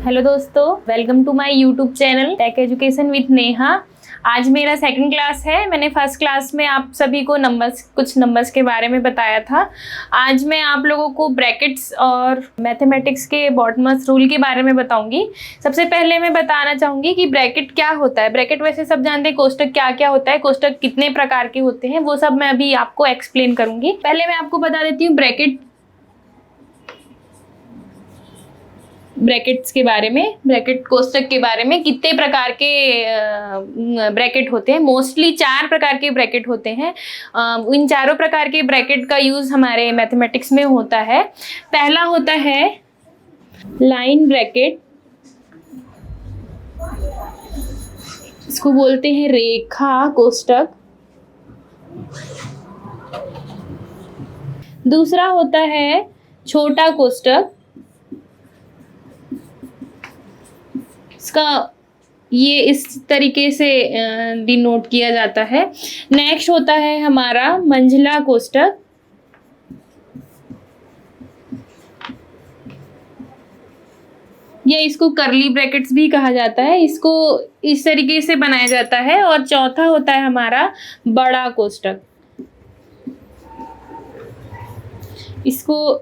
Hello दोस्तों, welcome to my YouTube channel Tech Education with Neha. आज मेरा सेकंड क्लास है। मैंने फर्स्ट क्लास में आप सभी को कुछ नंबर्स के बारे में बताया था। आज मैं आप लोगों को ब्रैकेट्स और मैथमेटिक्स के बॉटमस रूल के बारे में बताऊंगी। सबसे पहले मैं बताना चाहूँगी कि ब्रैकेट क्या होता है। ब्रैकेट वैसे सब जानते हैं, कोष्टक क्या क्या होता है, कोष्टक कितने प्रकार के होते हैं, वो सब मैं अभी आपको एक्सप्लेन करूँगी। पहले मैं आपको बता देती हूँ ब्रैकेट्स के बारे में, ब्रैकेट कोष्टक के बारे में। कितने प्रकार के ब्रैकेट होते हैं? मोस्टली 4 प्रकार के ब्रैकेट होते हैं। इन चारों प्रकार के ब्रैकेट का यूज हमारे मैथमेटिक्स में होता है। पहला होता है लाइन ब्रैकेट, इसको बोलते हैं रेखा कोष्टक। दूसरा होता है छोटा कोष्टक, इसका ये इस तरीके से डिनोट किया जाता है। नेक्स्ट होता है हमारा मंझला कोष्टक, या इसको करली ब्रैकेट्स भी कहा जाता है। इसको इस तरीके से बनाया जाता है। और चौथा होता है हमारा बड़ा कोष्टक, इसको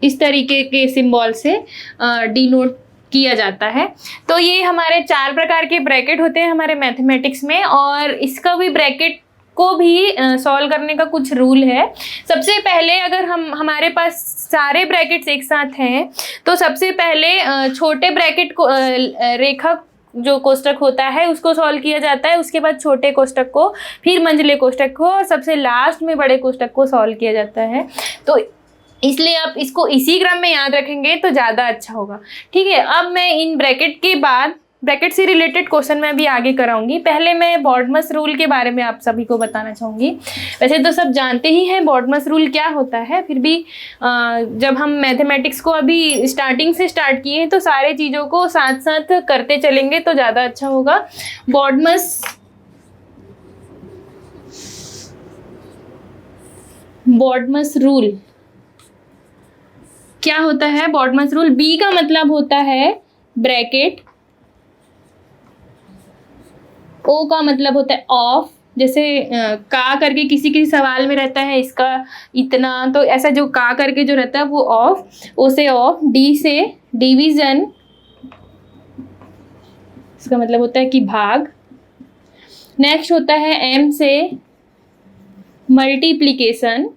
इस तरीके के सिंबल से डिनोट किया जाता है। तो ये हमारे 4 प्रकार के ब्रैकेट होते हैं हमारे मैथमेटिक्स में। और इसका भी ब्रैकेट को भी सॉल्व करने का कुछ रूल है। सबसे पहले अगर हमारे पास सारे ब्रैकेट्स एक साथ हैं तो सबसे पहले छोटे ब्रैकेट को रेखा जो कोष्टक होता है उसको सॉल्व किया जाता है। उसके बाद छोटे कोष्टक को, फिर मंझले कोष्टक को, और सबसे लास्ट में बड़े कोष्टक को सॉल्व किया जाता है। तो इसलिए आप इसको इसी क्रम में याद रखेंगे तो ज़्यादा अच्छा होगा। ठीक है, अब मैं इन ब्रैकेट के बाद ब्रैकेट से रिलेटेड क्वेश्चन मैं भी आगे कराऊंगी। पहले मैं बॉडमस रूल के बारे में आप सभी को बताना चाहूँगी। वैसे तो सब जानते ही हैं बॉडमस रूल क्या होता है, फिर भी जब हम मैथमेटिक्स को अभी स्टार्टिंग से स्टार्ट किए हैं तो सारे चीज़ों को साथ साथ करते चलेंगे तो ज़्यादा अच्छा होगा। बॉडमस रूल क्या होता है? बॉडमस रूल, बी का मतलब होता है ब्रैकेट, ओ का मतलब होता है ऑफ। जैसे का करके किसी सवाल में रहता है इसका इतना, तो ऐसा जो का करके जो रहता है वो ऑफ, ओ से ऑफ, डी से डिवीजन, इसका मतलब होता है कि भाग। नेक्स्ट होता है एम से मल्टीप्लिकेशन,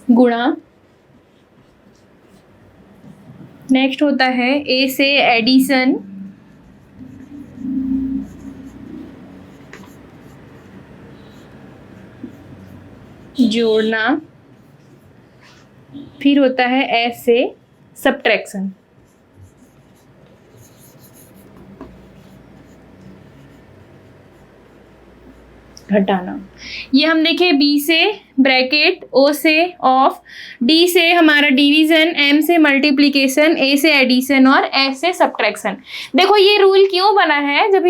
गुणा। नेक्स्ट होता है ए से एडिशन, जोड़ना। फिर होता है एस से सब्ट्रैक्शन, घटाना। ये हम देखें बी से ब्रैकेट, ओ से ऑफ, डी से हमारा डिवीजन, एम से मल्टीप्लिकेशन, ए से एडिशन और एस से सब्ट्रैक्शन। देखो ये रूल क्यों बना है? जब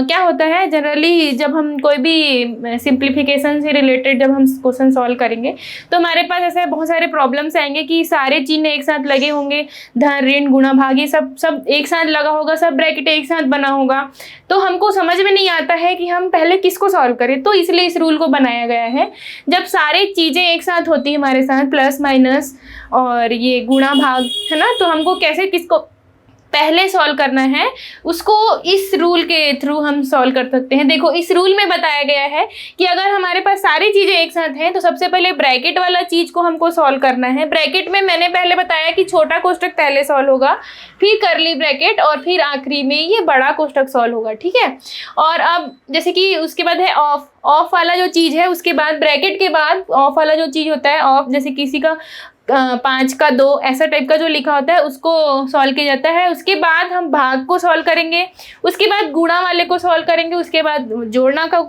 क्या होता है जनरली जब हम कोई भी सिंप्लीफिकेशन से रिलेटेड जब हम क्वेश्चन सॉल्व करेंगे तो हमारे पास ऐसे बहुत सारे प्रॉब्लम्स आएंगे कि सारे चिन्ह एक साथ लगे होंगे, धन ऋण गुणा भाग, ये सब एक साथ लगा होगा, सब ब्रैकेट एक साथ बना होगा, तो हमको समझ में नहीं आता है कि हम पहले किसको सॉल्व करें। तो इसलिए इस रूल को बनाया गया है। जब सारी चीजें एक साथ होती है हमारे साथ, प्लस माइनस और ये गुणा भाग, है ना, तो हमको कैसे किसको पहले सॉल्व करना है उसको इस रूल के थ्रू हम सॉल्व कर सकते हैं। देखो इस रूल में बताया गया है कि अगर हमारे पास सारी चीजें एक साथ हैं तो सबसे पहले ब्रैकेट वाला चीज को हमको सॉल्व करना है। ब्रैकेट में मैंने पहले बताया कि छोटा कोष्टक पहले सॉल्व होगा, फिर करली ब्रैकेट, और फिर आखिरी में ये बड़ा कोष्टक सॉल्व होगा। ठीक है, और अब जैसे कि उसके बाद है ऑफ वाला जो चीज है, उसके बाद ब्रैकेट के बाद ऑफ वाला जो चीज होता है, ऑफ जैसे किसी का 5 का 2 ऐसा टाइप का जो लिखा होता है उसको सॉल्व किया जाता है। उसके बाद हम भाग को सॉल्व करेंगे, उसके बाद गुणा वाले को सॉल्व करेंगे, उसके बाद जोड़ना का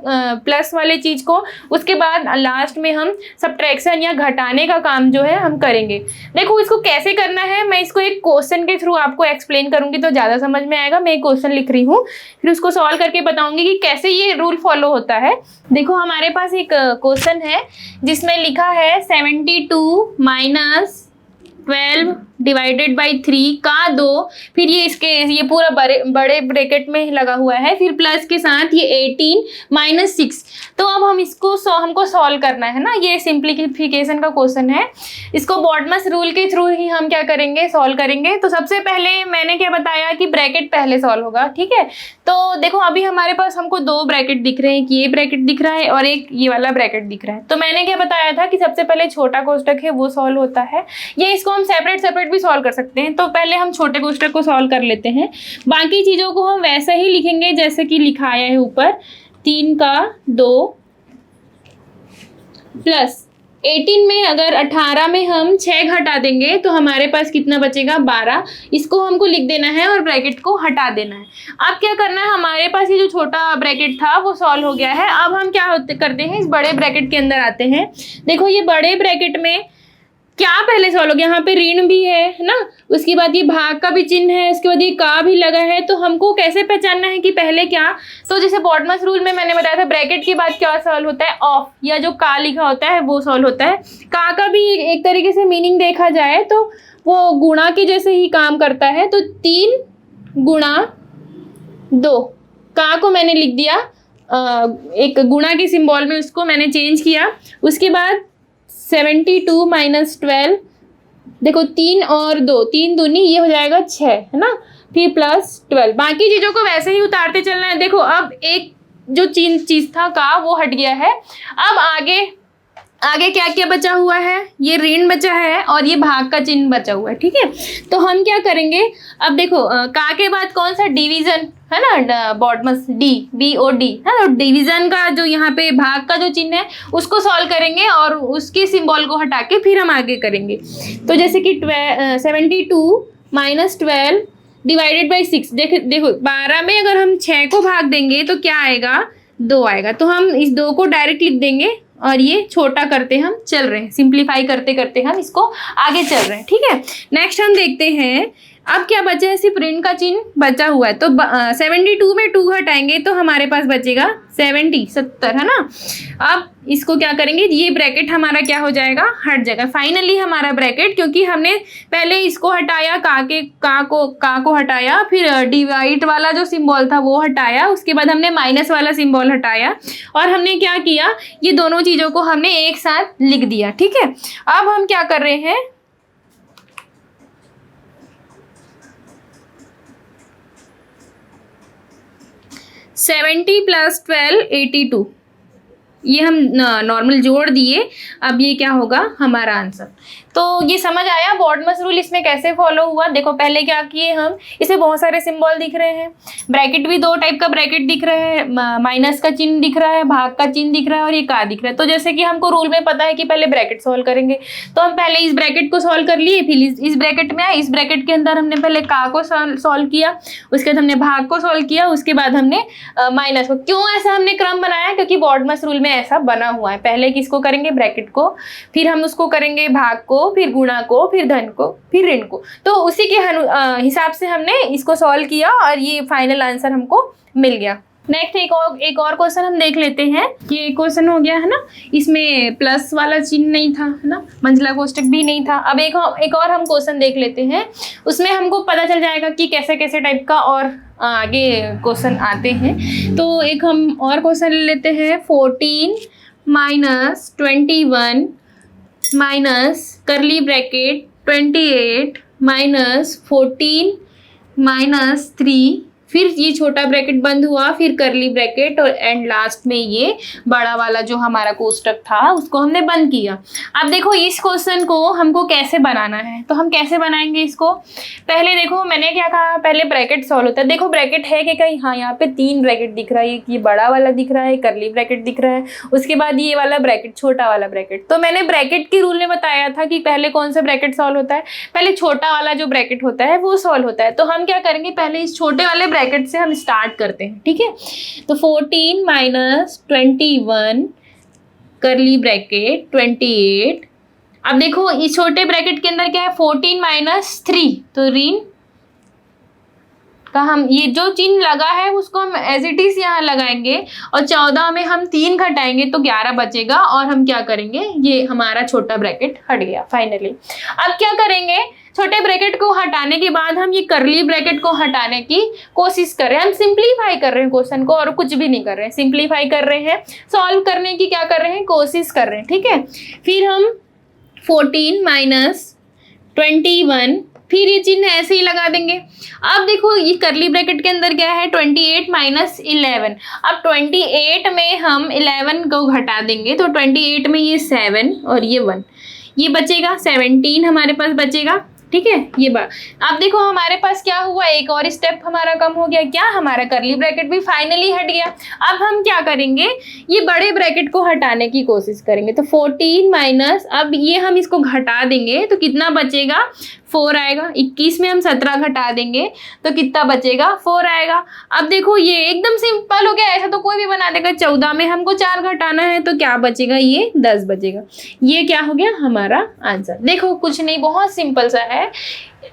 प्लस वाले चीज को, उसके बाद लास्ट में हम सब्ट्रैक्शन या घटाने का काम जो है हम करेंगे। देखो इसको कैसे करना है मैं इसको एक क्वेश्चन के थ्रू आपको एक्सप्लेन करूंगी तो ज्यादा समझ में आएगा। मैं एक क्वेश्चन लिख रही हूँ, फिर उसको सॉल्व करके बताऊंगी कि कैसे ये रूल फॉलो होता है। देखो हमारे पास एक क्वेश्चन है जिसमें लिखा है 72 - 12 डिवाइडेड बाई 3 का 2, फिर ये पूरा बड़े ब्रैकेट में लगा हुआ है, फिर प्लस के साथ ये 18 माइनस 6। तो अब हम हमको सॉल्व करना है ना, ये सिंप्लीफिकेशन का क्वेश्चन है, इसको बॉडमस रूल के थ्रू ही हम क्या करेंगे, सॉल्व करेंगे। तो सबसे पहले मैंने क्या बताया कि ब्रैकेट पहले सॉल्व होगा, ठीक है। तो देखो अभी हमारे पास हमको दो ब्रैकेट दिख रहे हैं, कि ये ब्रैकेट दिख रहा है और एक ये वाला ब्रैकेट दिख रहा है। तो मैंने क्या बताया था कि सबसे पहले छोटा कोष्टक है वो सॉल्व होता है, ये इसको हम सेपरेट भी सॉल्व कर सकते हैं। तो पहले हम छोटे कोष्टक को सॉल्व कर लेते हैं, बाकी चीज़ों को हम वैसा ही लिखेंगे जैसे कि लिखाया है ऊपर। 3 का 2 प्लस 18 में अगर 18 में हम 6 घटा देंगे तो हमारे पास कितना बचेगा, 12। इसको हमको लिख देना है और ब्रैकेट को हटा देना है। अब क्या करना है, हमारे पास ये जो छोटा ब्रैकेट था वो सॉल्व हो गया है। अब हम क्या करते हैं, इस बड़े ब्रैकेट के अंदर आते हैं। देखो ये बड़े ब्रैकेट में क्या पहले सॉल्व हो गया, यहाँ पे ऋण भी है ना, उसके बाद ये भाग का भी चिन्ह है, उसके बाद ये का भी लगा है। तो हमको कैसे पहचानना है कि पहले क्या, तो जैसे बॉडमस रूल में मैंने बताया था ब्रैकेट के बाद क्या सॉल्व होता है, ऑफ, या जो का लिखा होता है वो सॉल्व होता है। का भी एक तरीके से मीनिंग देखा जाए तो वो गुणा के जैसे ही काम करता है। तो 3 गुणा 2, का को मैंने लिख दिया एक गुणा के सिंबल में, उसको मैंने चेंज किया। उसके बाद 72 माइनस 12, देखो 3 और 2, 3 दूनी ये हो जाएगा 6, है ना, फिर प्लस 12। बाकी चीज़ों को वैसे ही उतारते चलना है। देखो अब एक जो चीज़ था का वो हट गया है। अब आगे क्या क्या बचा हुआ है, ये ऋण बचा है और ये भाग का चिन्ह बचा हुआ है, ठीक है। तो हम क्या करेंगे, अब देखो का के बाद कौन सा, डिवीजन है ना, बॉडमस BOD है, तो डिवीजन का जो यहाँ पे भाग का जो चिन्ह है उसको सॉल्व करेंगे और उसके सिंबल को हटा के फिर हम आगे करेंगे। तो जैसे कि 72 माइनस 12 डिवाइडेड बाई 6, देखो 12 में अगर हम 6 को भाग देंगे तो क्या आएगा, 2 आएगा। तो हम इस 2 को डायरेक्ट लिख देंगे और ये छोटा करते हम चल रहे हैं, सिंप्लीफाई करते करते हम इसको आगे चल रहे हैं, ठीक है। नेक्स्ट हम देखते हैं, अब क्या बचा है, सिर्फ ऋण का चिन्ह बचा हुआ है। तो 72 में 2 घटाएंगे तो हमारे पास बचेगा 70 है ना। अब इसको क्या करेंगे, ये ब्रैकेट हमारा क्या हो जाएगा, हट जाएगा। फाइनली हमारा ब्रैकेट, क्योंकि हमने पहले इसको हटाया, का को हटाया, फिर डिवाइड वाला जो सिंबल था वो हटाया, उसके बाद हमने माइनस वाला सिंबल हटाया और हमने क्या किया, ये दोनों चीज़ों को हमने एक साथ लिख दिया, ठीक है। अब हम क्या कर रहे हैं, सेवेंटी प्लस 12 82, ये हम नॉर्मल जोड़ दिए। अब ये क्या होगा हमारा आंसर। तो ये समझ आया बॉडमस रूल इसमें कैसे फॉलो हुआ। देखो पहले क्या किए हम, इसे बहुत सारे सिंबल दिख रहे हैं, ब्रैकेट भी 2 टाइप का ब्रैकेट दिख रहा है, माइनस का चिन्ह दिख रहा है, भाग का चिन्ह दिख रहा है और ये का दिख रहा है। तो जैसे कि हमको रूल में पता है कि पहले ब्रैकेट सॉल्व करेंगे, तो हम पहले इस ब्रैकेट को सॉल्व कर लिए, फिर इस ब्रैकेट में आए, इस ब्रैकेट के अंदर हमने पहले का को सॉल्व किया, उसके बाद हमने भाग को सॉल्व किया, उसके बाद हमने माइनस को। क्यों ऐसा हमने क्रम बनाया, क्योंकि बॉडमस रूल में ऐसा बना हुआ है। पहले किसको करेंगे, ब्रैकेट को, फिर हम उसको करेंगे भाग को, फिर गुणा को, फिर धन को, फिर ऋण को। तो उसी के हिसाब से हमने इसको सॉल्व किया और ये फाइनल आंसर हमको मिल गया। नेक्स्ट एक और क्वेश्चन हम देख लेते हैं। ये क्वेश्चन हो गया है ना, इसमें प्लस वाला चिन्ह नहीं था, है ना, मंझला कोष्टक भी नहीं था। अब एक और हम क्वेश्चन देख लेते हैं, उसमें हमको पता चल जाएगा कि कैसे कैसे टाइप का और आगे क्वेश्चन आते हैं। तो एक हम और क्वेश्चन ले लेते हैं, 14 माइनस 21 माइनस करली ब्रैकेट 28 माइनस 14 माइनस 3, फिर ये छोटा ब्रैकेट बंद हुआ, फिर करली ब्रैकेट और एंड लास्ट में ये बड़ा वाला जो हमारा कोष्टक था उसको हमने बंद किया। अब देखो इस क्वेश्चन को हमको कैसे बनाना है, तो हम कैसे बनाएंगे इसको। पहले देखो मैंने क्या कहा, पहले ब्रैकेट सॉल्व होता है। देखो ब्रैकेट है कि कहीं, हाँ यहाँ पे 3 ब्रैकेट दिख रहा है, ये बड़ा वाला दिख रहा है, करली ब्रैकेट दिख रहा है, उसके बाद ये वाला ब्रैकेट, छोटा वाला ब्रैकेट। तो मैंने ब्रैकेट के रूल में बताया था कि पहले कौन सा ब्रैकेट सॉल्व होता है, पहले छोटा वाला जो ब्रैकेट होता है वो सॉल्व होता है। तो हम क्या करेंगे, पहले इस छोटे वाले ब्रैकेट से हम स्टार्ट करते हैं, ठीक है। तो 14 माइनस 21 करली ब्रैकेट 28। अब देखो इस छोटे ब्रैकेट के अंदर क्या है, 14 माइनस 3, तो ऋण का हम ये जो चिन्ह लगा है उसको हम एज इट इज यहाँ लगाएंगे और 14 में हम 3 घटाएंगे तो 11 बचेगा और हम क्या करेंगे, ये हमारा छोटा ब्रैकेट हट गया फाइनली। अब क्या करेंगे, छोटे ब्रैकेट को हटाने के बाद हम ये करली ब्रैकेट को हटाने की कोशिश कर रहे हैं। हम सिंप्लीफाई कर रहे हैं क्वेश्चन को और कुछ भी नहीं कर रहे हैं, सिंप्लीफाई कर रहे हैं, सॉल्व करने की क्या कर रहे हैं, कोशिश कर रहे हैं। ठीक है, फिर हम 14 माइनस 21, फिर ये चिन्ह ऐसे ही लगा देंगे। अब देखो ये करली ब्रैकेट के अंदर क्या है, 28 माइनस 11। अब 28 में हम 11 को घटा देंगे तो 28 में ये 7 और ये 1, ये बचेगा 17 हमारे पास बचेगा। ठीक है, ये बात। अब देखो हमारे पास क्या हुआ, एक और स्टेप हमारा कम हो गया, क्या, हमारा करली ब्रैकेट भी फाइनली हट गया। अब हम क्या करेंगे, ये बड़े ब्रैकेट को हटाने की कोशिश करेंगे। तो 14 माइनस, अब ये हम इसको घटा देंगे तो कितना बचेगा, 4 आएगा। 21 में हम 17 घटा देंगे तो कितना बचेगा, 4 आएगा। अब देखो ये एकदम सिंपल हो गया, ऐसा तो कोई भी बना देगा। 14 में हमको 4 घटाना है तो क्या बचेगा, ये 10 बचेगा। ये क्या हो गया हमारा आंसर। देखो कुछ नहीं, बहुत सिंपल सा है।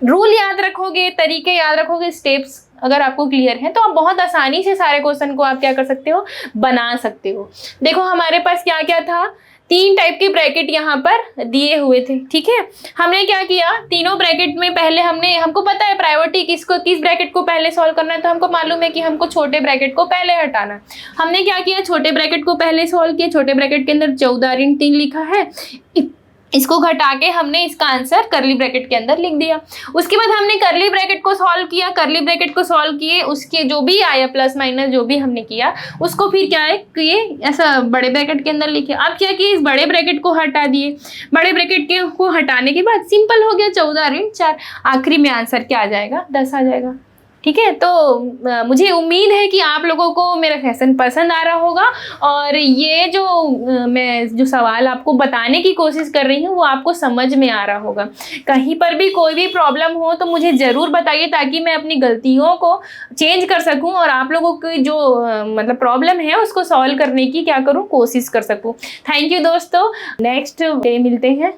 रूल याद रखोगे, तरीके याद रखोगे, स्टेप्स अगर आपको क्लियर है तो आप बहुत आसानी से सारे क्वेश्चन को आप क्या कर सकते हो, बना सकते हो। देखो हमारे पास क्या क्या था, 3 टाइप के ब्रैकेट यहाँ पर दिए हुए थे। ठीक है, हमने क्या किया, तीनों ब्रैकेट में पहले हमको पता है प्रायोरिटी किस ब्रैकेट को पहले सॉल्व करना है, तो हमको मालूम है कि हमको छोटे ब्रैकेट को पहले हटाना। हमने क्या किया, छोटे ब्रैकेट को पहले सॉल्व किया। छोटे ब्रैकेट के अंदर 14 ऋण 3 लिखा है, इसको घटा के हमने इसका आंसर करली ब्रैकेट के अंदर लिख दिया। उसके बाद हमने करली ब्रैकेट को सॉल्व किया, करली ब्रैकेट को सॉल्व किए, उसके जो भी आया प्लस माइनस जो भी हमने किया उसको फिर क्या है किए, ऐसा बड़े ब्रैकेट के अंदर लिखे। अब क्या किए, इस बड़े ब्रैकेट को हटा दिए। बड़े ब्रैकेट को हटाने के बाद सिंपल हो गया, 14 ऋण 4। आखिरी में आंसर क्या आ जाएगा, 10 आ जाएगा। ठीक है, तो मुझे उम्मीद है कि आप लोगों को मेरा सेशन पसंद आ रहा होगा और ये जो मैं जो सवाल आपको बताने की कोशिश कर रही हूँ वो आपको समझ में आ रहा होगा। कहीं पर भी कोई भी प्रॉब्लम हो तो मुझे ज़रूर बताइए ताकि मैं अपनी गलतियों को चेंज कर सकूँ और आप लोगों की जो मतलब प्रॉब्लम है उसको सॉल्व करने की क्या करूँ, कोशिश कर सकूँ। थैंक यू दोस्तों, नेक्स्ट डे मिलते हैं।